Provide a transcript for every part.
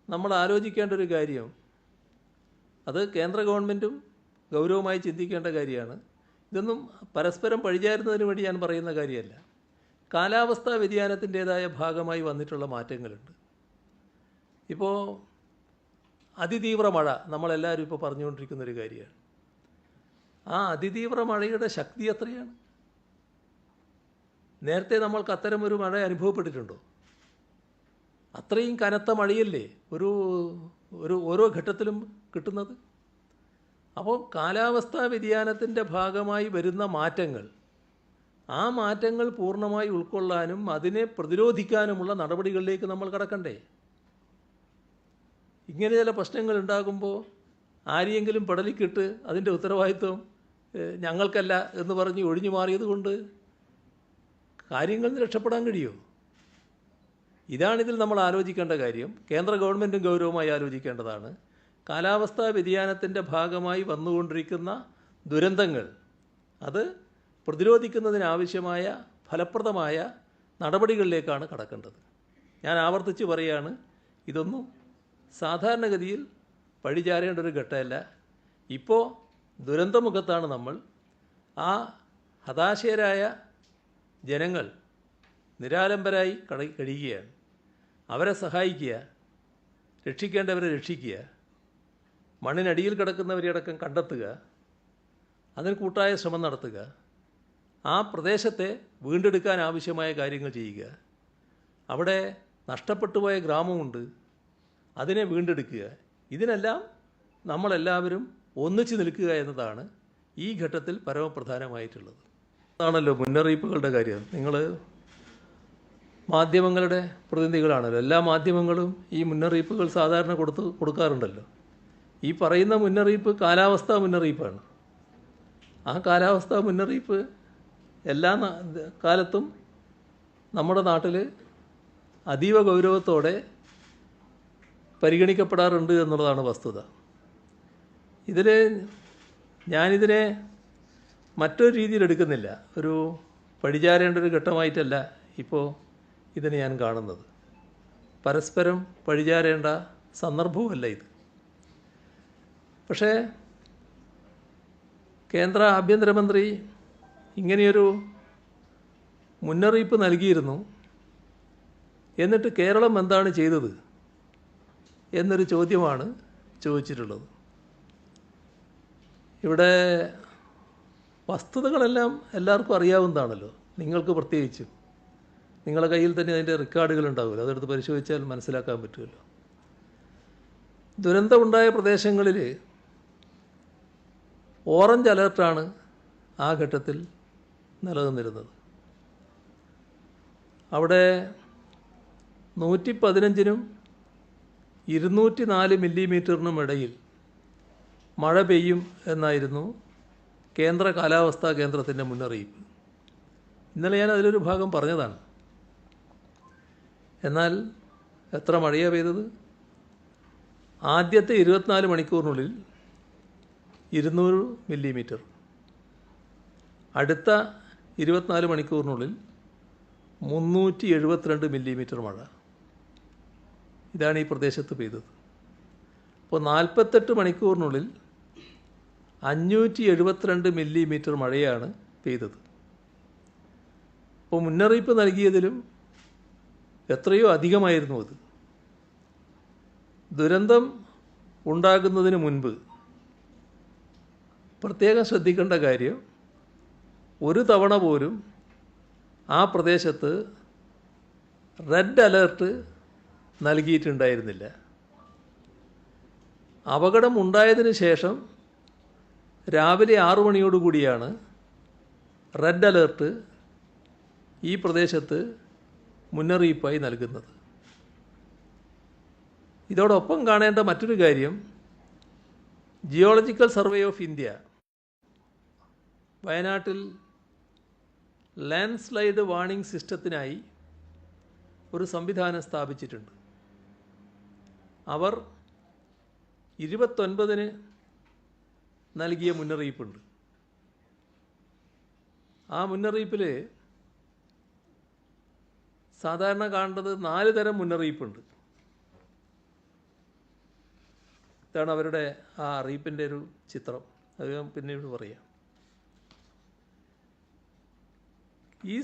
നമ്മൾ ആലോചിക്കേണ്ട ഒരു കാര്യം, അത് കേന്ദ്ര ഗവൺമെൻറ്റും ഗൗരവമായി ചിന്തിക്കേണ്ട കാര്യമാണ്. ഇതൊന്നും പരസ്പരം പഴിചാരുന്നതിന് വേണ്ടി ഞാൻ പറയുന്ന കാര്യമല്ല. കാലാവസ്ഥാ വ്യതിയാനത്തിൻ്റേതായ ഭാഗമായി വന്നിട്ടുള്ള മാറ്റങ്ങളുണ്ട്. ഇപ്പോൾ അതിതീവ്ര മഴ നമ്മളെല്ലാവരും ഇപ്പോൾ പറഞ്ഞുകൊണ്ടിരിക്കുന്നൊരു കാര്യമാണ്. ആ അതിതീവ്ര മഴയുടെ ശക്തി എത്രയാണ്? നേരത്തെ നമ്മൾക്ക് അത്തരമൊരു മഴ അനുഭവപ്പെട്ടിട്ടുണ്ടോ? അത്രയും കനത്ത മഴയല്ലേ ഓരോ ഘട്ടത്തിലും കിട്ടുന്നത്. അപ്പോൾ കാലാവസ്ഥാ വ്യതിയാനത്തിൻ്റെ ഭാഗമായി വരുന്ന മാറ്റങ്ങൾ, ആ മാറ്റങ്ങൾ പൂർണ്ണമായി ഉൾക്കൊള്ളാനും അതിനെ പ്രതിരോധിക്കാനുമുള്ള നടപടികളിലേക്ക് നമ്മൾ കടക്കണ്ടേ? ഇങ്ങനെ ചില പ്രശ്നങ്ങൾ ഉണ്ടാകുമ്പോൾ ആരെയെങ്കിലും പെടലിക്കിട്ട് അതിൻ്റെ ഉത്തരവാദിത്വം ഞങ്ങൾക്കല്ല എന്ന് പറഞ്ഞ് ഒഴിഞ്ഞു മാറിയത് കൊണ്ട് കാര്യങ്ങളിൽ നിന്ന് രക്ഷപ്പെടാൻ കഴിയുമോ? ഇതാണിതിൽ നമ്മൾ ആലോചിക്കേണ്ട കാര്യം. കേന്ദ്ര ഗവൺമെൻറ്റും ഗൗരവമായി ആലോചിക്കേണ്ടതാണ്. കാലാവസ്ഥാ വ്യതിയാനത്തിൻ്റെ ഭാഗമായി വന്നുകൊണ്ടിരിക്കുന്ന ദുരന്തങ്ങൾ, അത് പ്രതിരോധിക്കുന്നതിനാവശ്യമായ ഫലപ്രദമായ നടപടികളിലേക്കാണ് കടക്കേണ്ടത്. ഞാൻ ആവർത്തിച്ച് പറയുകയാണ്, ഇതൊന്നും സാധാരണഗതിയിൽ പഴിചാരേണ്ട ഒരു ഘട്ടമല്ല. ഇപ്പോൾ ദുരന്തമുഖത്താണ് നമ്മൾ. ആ ഹതാശയരായ ജനങ്ങൾ നിരാലംബരായി കഴിയുകയാണ്. അവരെ സഹായിക്കുക, രക്ഷിക്കേണ്ടവരെ രക്ഷിക്കുക, മണ്ണിനടിയിൽ കിടക്കുന്നവരെയടക്കം കണ്ടെത്തുക, അതിന് കൂട്ടായ ശ്രമം നടത്തുക, ആ പ്രദേശത്തെ വീണ്ടെടുക്കാൻ ആവശ്യമായ കാര്യങ്ങൾ ചെയ്യുക. അവിടെ നഷ്ടപ്പെട്ടുപോയ ഗ്രാമമുണ്ട്, അതിനെ വീണ്ടെടുക്കുക. ഇതിനെല്ലാം നമ്മളെല്ലാവരും ഒന്നിച്ചു നിൽക്കുക എന്നതാണ് ഈ ഘട്ടത്തിൽ പരമപ്രധാനമായിട്ടുള്ളത്. അതാണല്ലോ മുന്നറിയിപ്പുകളുടെ കാര്യം. നിങ്ങൾ മാധ്യമങ്ങളുടെ പ്രതിനിധികളാണല്ലോ. എല്ലാ മാധ്യമങ്ങളും ഈ മുന്നറിയിപ്പുകൾ സാധാരണ കൊടുക്കാറുണ്ടല്ലോ. ഈ പറയുന്ന മുന്നറിയിപ്പ് കാലാവസ്ഥാ മുന്നറിയിപ്പാണ്. ആ കാലാവസ്ഥാ മുന്നറിയിപ്പ് എല്ലാ കാലത്തും നമ്മുടെ നാട്ടിൽ അതീവ ഗൗരവത്തോടെ പരിഗണിക്കപ്പെടാറുണ്ട് എന്നുള്ളതാണ് വസ്തുത. ഞാനിതിനെ മറ്റൊരു രീതിയിൽ എടുക്കുന്നില്ല. ഒരു പഴിചാരേണ്ട ഒരു ഘട്ടമായിട്ടല്ല ഇപ്പോൾ ഇതിനെ ഞാൻ കാണുന്നത്. പരസ്പരം പഴിചാരേണ്ട സന്ദർഭവുമല്ല ഇത്. പക്ഷേ കേന്ദ്ര ആഭ്യന്തരമന്ത്രി ഇങ്ങനെയൊരു മുന്നറിയിപ്പ് നൽകിയിരുന്നു. എന്നിട്ട് കേരളം എന്താണ് ചെയ്തത് എന്നൊരു ചോദ്യമാണ് ചോദിച്ചിട്ടുള്ളത്. ഇവിടെ വസ്തുതകളെല്ലാം എല്ലാവർക്കും അറിയാവുന്നതാണല്ലോ, നിങ്ങൾക്ക് പ്രത്യേകിച്ചും. നിങ്ങളുടെ കയ്യിൽ തന്നെ അതിൻ്റെ റെക്കോർഡുകൾ ഉണ്ടാവുമല്ലോ, അതെടുത്ത് പരിശോധിച്ചാൽ മനസ്സിലാക്കാൻ പറ്റുമല്ലോ. ദുരന്തമുണ്ടായ പ്രദേശങ്ങളിൽ ഓറഞ്ച് അലർട്ടാണ് ആ ഘട്ടത്തിൽ നിലനിന്നിരുന്നത്. അവിടെ 115-നും 204 മില്ലിമീറ്ററിനും ഇടയിൽ മഴ പെയ്യും എന്നായിരുന്നു കേന്ദ്ര കാലാവസ്ഥാ കേന്ദ്രത്തിൻ്റെ മുന്നറിയിപ്പ്. ഇന്നലെ ഞാൻ അതിലൊരു ഭാഗം പറഞ്ഞതാണ്. എന്നാൽ എത്ര മഴയാണ് പെയ്തത്? ആദ്യത്തെ 24 മണിക്കൂറിനുള്ളിൽ 200 മില്ലിമീറ്റർ, അടുത്ത 24 മണിക്കൂറിനുള്ളിൽ 372 മില്ലിമീറ്റർ മഴ. ഇതാണ് ഈ പ്രദേശത്ത് പെയ്തത്. അപ്പോൾ 48 മണിക്കൂറിനുള്ളിൽ 572 മില്ലിമീറ്റർ മഴയാണ് പെയ്തത്. അപ്പോൾ മുന്നറിയിപ്പ് നൽകിയതിലും എത്രയോ അധികമായിരുന്നു അത്. ദുരന്തം ഉണ്ടാകുന്നതിന് മുൻപ് പ്രത്യേകം ശ്രദ്ധിക്കേണ്ട കാര്യം, ഒരു തവണ പോലും ആ പ്രദേശത്ത് റെഡ് അലേർട്ട് നൽകിയിട്ടുണ്ടായിരുന്നില്ല. അപകടം ഉണ്ടായതിന് ശേഷം രാവിലെ 6 മണിയോടുകൂടിയാണ് റെഡ് അലേർട്ട് ഈ പ്രദേശത്ത് മുന്നറിയിപ്പായി നൽകുന്നത്. ഇതോടൊപ്പം കാണേണ്ട മറ്റൊരു കാര്യം, ജിയോളജിക്കൽ സർവേ ഓഫ് ഇന്ത്യ വയനാട്ടിൽ ലാൻഡ് സ്ലൈഡ് വാർണിംഗ് സിസ്റ്റത്തിനായി ഒരു സംവിധാനം സ്ഥാപിച്ചിട്ടുണ്ട്. അവർ 29-ന് നൽകിയ മുന്നറിയിപ്പുണ്ട്. ആ മുന്നറിയിപ്പിൽ സാധാരണ കാണേണ്ടത് 4 തരം മുന്നറിയിപ്പുണ്ട്. ഇതാണ് അവരുടെ ആ അറിയിപ്പിൻ്റെ ഒരു ചിത്രം. അത് ഞാൻ പിന്നീട് പറയാം. ഈ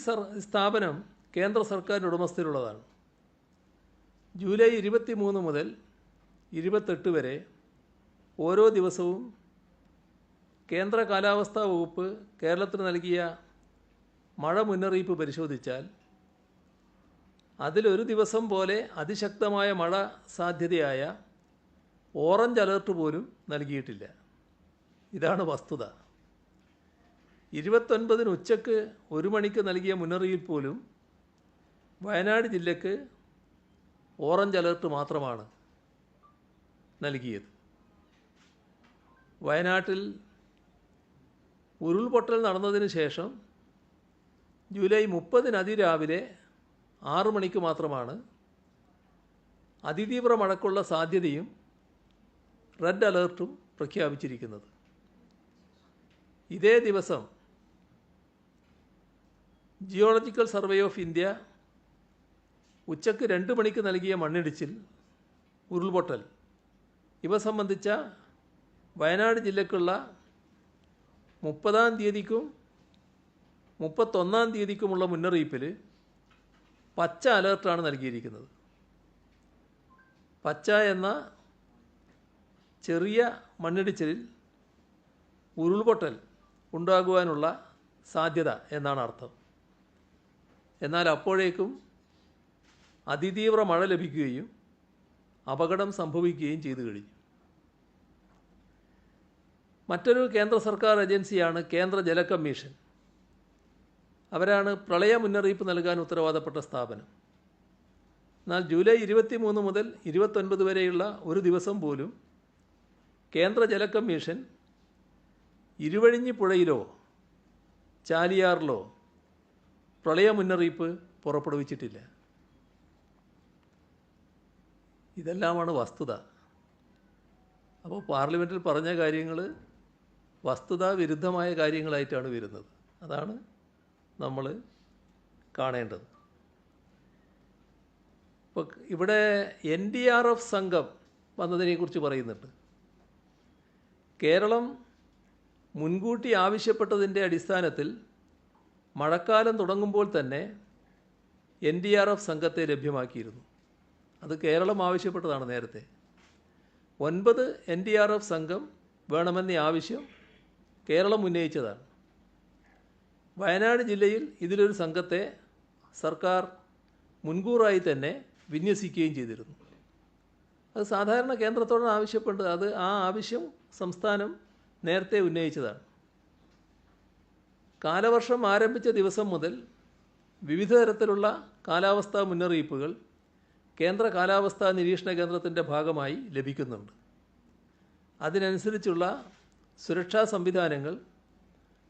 സ്ഥാപനം കേന്ദ്ര സർക്കാരിൻ്റെ ഉടമസ്ഥയിലുള്ളതാണ്. ജൂലൈ 23 മുതൽ 28 വരെ ഓരോ ദിവസവും കേന്ദ്ര കാലാവസ്ഥാ വകുപ്പ് കേരളത്തിന് നൽകിയ മഴ മുന്നറിയിപ്പ് പരിശോധിച്ചാൽ അതിലൊരു ദിവസം പോലെ അതിശക്തമായ മഴ സാധ്യതയായ ഓറഞ്ച് അലർട്ട് പോലും നൽകിയിട്ടില്ല. ഇതാണ് വസ്തുത. 29 ഉച്ചയ്ക്ക് 1 മണിക്ക് നൽകിയ മുന്നറിയിപ്പ് പോലും വയനാട് ജില്ലയ്ക്ക് ഓറഞ്ച് അലർട്ട് മാത്രമാണ് നൽകിയത്. വയനാട്ടിൽ ഉരുൾപൊട്ടൽ നടന്നതിന് ശേഷം ജൂലൈ 30 അതിരാവിലെ 6 മണിക്ക് മാത്രമാണ് അതിതീവ്ര മഴയ്ക്കുള്ള സാധ്യതയും റെഡ് അലർട്ടും പ്രഖ്യാപിച്ചിരിക്കുന്നത്. ഇതേ ദിവസം ജിയോളജിക്കൽ സർവേ ഓഫ് ഇന്ത്യ ഉച്ചയ്ക്ക് 2 മണിക്ക് നൽകിയ മണ്ണിടിച്ചിൽ, ഉരുൾപൊട്ടൽ ഇവ സംബന്ധിച്ച വയനാട് ജില്ലയ്ക്കുള്ള 30-ാം തീയതിക്കും 31-ാം തീയതിക്കുമുള്ള മുന്നറിയിപ്പിൽ പച്ച അലർട്ടാണ് നൽകിയിരിക്കുന്നത്. പച്ച എന്ന ചെറിയ മണ്ണിടിച്ചിലിൽ ഉരുൾപൊട്ടൽ ഉണ്ടാകുവാനുള്ള സാധ്യത എന്നാണ് അർത്ഥം. എന്നാൽ അപ്പോഴേക്കും അതിതീവ്ര മഴ ലഭിക്കുകയും അപകടം സംഭവിക്കുകയും ചെയ്തു കഴിഞ്ഞു. മറ്റൊരു കേന്ദ്ര സർക്കാർ ഏജൻസിയാണ് കേന്ദ്ര ജല കമ്മീഷൻ. അവരാണ് പ്രളയ മുന്നറിയിപ്പ് നൽകാൻ ഉത്തരവാദപ്പെട്ട സ്ഥാപനം. എന്നാൽ ജൂലൈ 23 മുതൽ 29 വരെയുള്ള ഒരു ദിവസം പോലും കേന്ദ്ര ജല കമ്മീഷൻ ഇരുവഴിഞ്ഞി പുഴയിലോ ചാലിയാറിലോ പ്രളയ മുന്നറിയിപ്പ് പുറപ്പെടുവിച്ചിട്ടില്ല. ഇതെല്ലാമാണ് വസ്തുത. അപ്പോൾ പാർലമെൻറ്റിൽ പറഞ്ഞ കാര്യങ്ങൾ വസ്തുതാ വിരുദ്ധമായ കാര്യങ്ങളായിട്ടാണ് വരുന്നത്. അതാണ് നമ്മൾ കാണേണ്ടത്. ഇപ്പോൾ ഇവിടെ NDRF സംഘം വന്നതിനെക്കുറിച്ച് പറയുന്നുണ്ട്. കേരളം മുൻകൂട്ടി ആവശ്യപ്പെട്ടതിൻ്റെ അടിസ്ഥാനത്തിൽ മഴക്കാലം തുടങ്ങുമ്പോൾ തന്നെ NDRF സംഘത്തെ ലഭ്യമാക്കിയിരുന്നു. അത് കേരളം ആവശ്യപ്പെട്ടതാണ് നേരത്തെ. 9 NDRF സംഘം വേണമെന്ന ആവശ്യം കേരളം ഉന്നയിച്ചതാണ്. വയനാട് ജില്ലയിൽ ഇതിലൊരു സംഘത്തെ സർക്കാർ മുൻകൂറായി തന്നെ വിന്യസിക്കുകയും ചെയ്തിരുന്നു. അത് സാധാരണ കേന്ദ്രത്തോടാണ് ആവശ്യപ്പെട്ടത്. അത് ആ ആവശ്യം സംസ്ഥാനം നേരത്തെ ഉന്നയിച്ചതാണ്. കാലവർഷം ആരംഭിച്ച ദിവസം മുതൽ വിവിധ തരത്തിലുള്ള കാലാവസ്ഥാ മുന്നറിയിപ്പുകൾ കേന്ദ്ര കാലാവസ്ഥാ നിരീക്ഷണ കേന്ദ്രത്തിൻ്റെ ഭാഗമായി ലഭിക്കുന്നുണ്ട്. അതിനനുസരിച്ചുള്ള സുരക്ഷാ സംവിധാനങ്ങൾ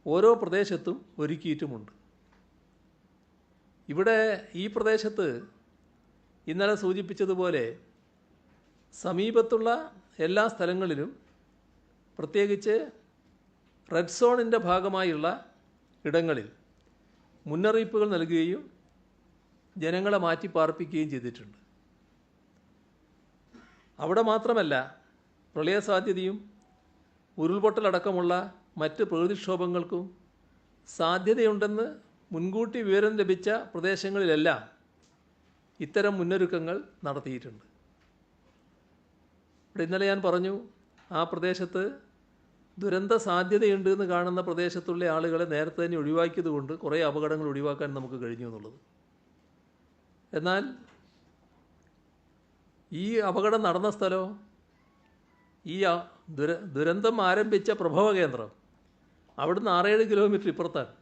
ഓരോ പ്രദേശത്തും ഒരുക്കിയിട്ടുമുണ്ട്. ഇവിടെ ഈ പ്രദേശത്ത് ഇന്നലെ സൂചിപ്പിച്ചതുപോലെ സമീപത്തുള്ള എല്ലാ സ്ഥലങ്ങളിലും, പ്രത്യേകിച്ച് റെഡ് സോണിൻ്റെ ഭാഗമായുള്ള ഇടങ്ങളിൽ മുന്നറിയിപ്പുകൾ നൽകുകയും ജനങ്ങളെ മാറ്റിപ്പാർപ്പിക്കുകയും ചെയ്തിട്ടുണ്ട്. അവിടെ മാത്രമല്ല, പ്രളയസാധ്യതയും ഉരുൾപൊട്ടലടക്കമുള്ള മറ്റ് പ്രകൃതിക്ഷോഭങ്ങൾക്കും സാധ്യതയുണ്ടെന്ന് മുൻകൂട്ടി വിവരം ലഭിച്ച പ്രദേശങ്ങളിലെല്ലാം ഇത്തരം മുന്നൊരുക്കങ്ങൾ നടത്തിയിട്ടുണ്ട്. ഇവിടെ ഇന്നലെ ഞാൻ പറഞ്ഞു, ആ പ്രദേശത്ത് ദുരന്ത സാധ്യതയുണ്ട് എന്ന് കാണുന്ന പ്രദേശത്തുള്ള ആളുകളെ നേരത്തെ തന്നെ ഒഴിവാക്കിയതുകൊണ്ട് കുറേ അപകടങ്ങൾ ഒഴിവാക്കാൻ നമുക്ക് കഴിഞ്ഞു എന്നുള്ളത്. എന്നാൽ ഈ അപകടം നടന്ന സ്ഥലം, ഈ ദുരന്തം ആരംഭിച്ച പ്രഭവ കേന്ദ്രം അവിടുന്ന് 6-7 കിലോമീറ്റർ ഇപ്പുറത്താണ്.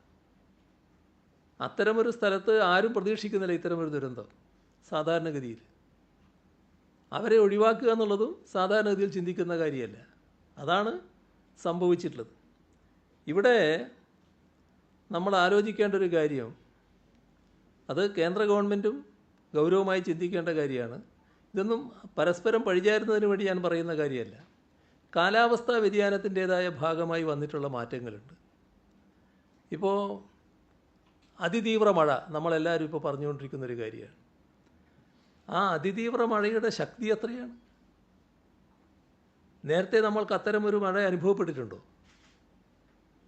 അത്തരമൊരു സ്ഥലത്ത് ആരും പ്രതീക്ഷിക്കുന്നില്ല ഇത്തരമൊരു ദുരന്തം സാധാരണഗതിയിൽ. അവരെ ഒഴിവാക്കുക എന്നുള്ളതും സാധാരണഗതിയിൽ ചിന്തിക്കുന്ന കാര്യമല്ല. അതാണ് സംഭവിച്ചിട്ടുള്ളത്. ഇവിടെ നമ്മൾ ആലോചിക്കേണ്ട ഒരു കാര്യം, അത് കേന്ദ്ര ഗവൺമെൻറ്റും ഗൗരവമായി ചിന്തിക്കേണ്ട കാര്യമാണ്. ഇതൊന്നും പരസ്പരം പഴിചാരുന്നതിന് വേണ്ടി ഞാൻ പറയുന്ന കാര്യമല്ല. കാലാവസ്ഥാ വ്യതിയാനത്തിൻ്റേതായ ഭാഗമായി വന്നിട്ടുള്ള മാറ്റങ്ങളുണ്ട്. ഇപ്പോൾ അതിതീവ്ര മഴ നമ്മളെല്ലാവരും ഇപ്പോൾ പറഞ്ഞുകൊണ്ടിരിക്കുന്നൊരു കാര്യമാണ്. ആ അതിതീവ്ര മഴയുടെ ശക്തി എത്രയാണ്? നേരത്തെ നമ്മൾക്ക് അത്തരമൊരു മഴ അനുഭവപ്പെട്ടിട്ടുണ്ടോ?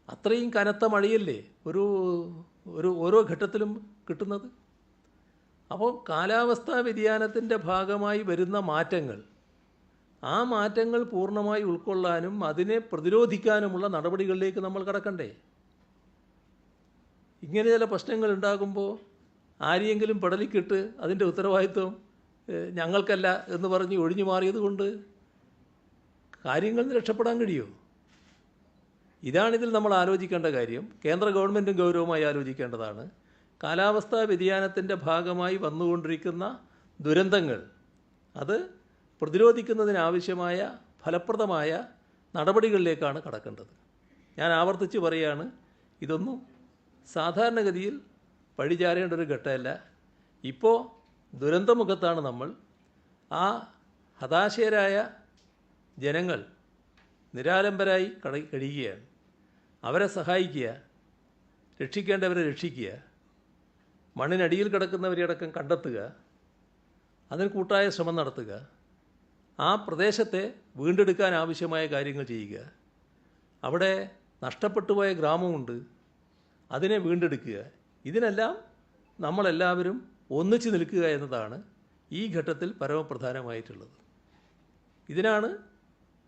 അത്രയും കനത്ത മഴയല്ലേ ഓരോ ഘട്ടത്തിലും കിട്ടുന്നത്. അപ്പോൾ കാലാവസ്ഥാ വ്യതിയാനത്തിൻ്റെ ഭാഗമായി വരുന്ന മാറ്റങ്ങൾ, ആ മാറ്റങ്ങൾ പൂർണ്ണമായി ഉൾക്കൊള്ളാനും അതിനെ പ്രതിരോധിക്കാനുമുള്ള നടപടികളിലേക്ക് നമ്മൾ കടക്കണ്ടേ? ഇങ്ങനെ ചില പ്രശ്നങ്ങൾ ഉണ്ടാകുമ്പോൾ ആരെയെങ്കിലും പടലിക്കിട്ട് അതിൻ്റെ ഉത്തരവാദിത്വം ഞങ്ങൾക്കല്ല എന്ന് പറഞ്ഞ് ഒഴിഞ്ഞു മാറിയത് കൊണ്ട് കാര്യങ്ങളിൽ നിന്ന് രക്ഷപ്പെടാൻ കഴിയുമോ? ഇതാണിതിൽ നമ്മൾ ആലോചിക്കേണ്ട കാര്യം. കേന്ദ്ര ഗവൺമെൻറ്റും ഗൗരവമായി ആലോചിക്കേണ്ടതാണ്. കാലാവസ്ഥാ വ്യതിയാനത്തിൻ്റെ ഭാഗമായി വന്നുകൊണ്ടിരിക്കുന്ന ദുരന്തങ്ങൾ അത് പ്രതിരോധിക്കുന്നതിനാവശ്യമായ ഫലപ്രദമായ നടപടികളിലേക്കാണ് കടക്കേണ്ടത്. ഞാൻ ആവർത്തിച്ച് പറയുകയാണ്, ഇതൊന്നും സാധാരണഗതിയിൽ പഴിചാരേണ്ട ഒരു ഘട്ടമല്ല. ഇപ്പോൾ ദുരന്തമുഖത്താണ് നമ്മൾ. ആ ഹതാശയരായ ജനങ്ങൾ നിരാലംബരായി കഴിയുകയാണ്. അവരെ സഹായിക്കുക, രക്ഷിക്കേണ്ടവരെ രക്ഷിക്കുക, മണ്ണിനടിയിൽ കിടക്കുന്നവരെ അടക്കം കണ്ടെത്തുക, അതിന് കൂട്ടായ ശ്രമം നടത്തുക, ആ പ്രദേശത്തെ വീണ്ടെടുക്കാൻ ആവശ്യമായ കാര്യങ്ങൾ ചെയ്യുക. അവിടെ നഷ്ടപ്പെട്ടു പോയ ഗ്രാമമുണ്ട്, അതിനെ വീണ്ടെടുക്കുക. ഇതിനെല്ലാം നമ്മളെല്ലാവരും ഒന്നിച്ചു നിൽക്കുക എന്നതാണ് ഈ ഘട്ടത്തിൽ പരമപ്രധാനമായിട്ടുള്ളത്. ഇതിനാണ്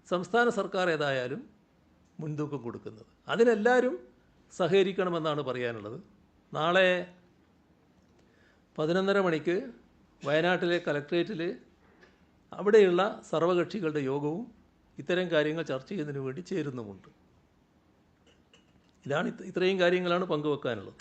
സംസ്ഥാന സർക്കാർ ഏതായാലും മുൻതൂക്കം കൊടുക്കുന്നത്. അതിനെല്ലാവരും സഹകരിക്കണമെന്നാണ് പറയാനുള്ളത്. നാളെ 11:30 മണിക്ക് വയനാട്ടിലെ കലക്ട്രേറ്റിൽ അവിടെയുള്ള സർവകക്ഷികളുടെ യോഗവും ഇത്തരം കാര്യങ്ങൾ ചർച്ച ചെയ്യുന്നതിന് വേണ്ടി ചേരുന്നുമുണ്ട്. ഇത്രയും കാര്യങ്ങളാണ് പങ്കുവെക്കാനുള്ളത്.